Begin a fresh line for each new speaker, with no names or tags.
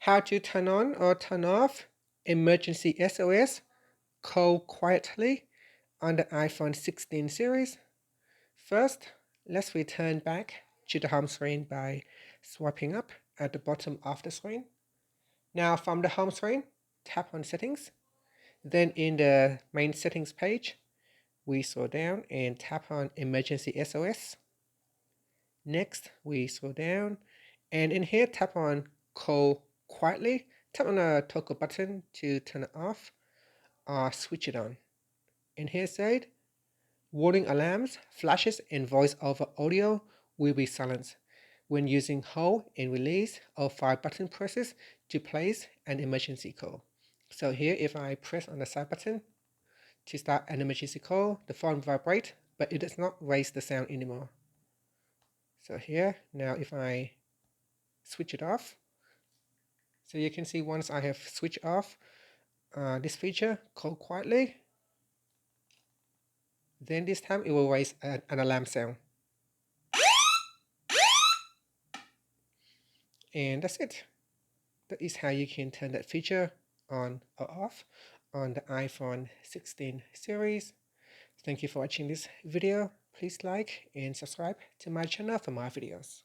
How to turn on or turn off Emergency SOS Call Quietly on the iPhone 16 series. First, let's return back to the home screen by swiping up at the bottom of the screen. Now from the home screen, tap on Settings. Then in the main settings page, we scroll down and tap on Emergency SOS. Next, we scroll down and in here tap on Call Quietly. Tap on the toggle button to turn it off or switch it on. In here said, warning alarms, flashes, and voice over audio will be silenced when using hold and release or 5 button presses to place an emergency call. So here, if I press on the side button to start an emergency call, the phone vibrates, but it does not raise the sound anymore. So here, now if I switch it off, so you can see once I have switched off this feature, Call Quietly, then this time it will raise an alarm sound. And that's it. That is how you can turn that feature on or off on the iPhone 16 series. Thank you for watching this video. Please like and subscribe to my channel for more videos.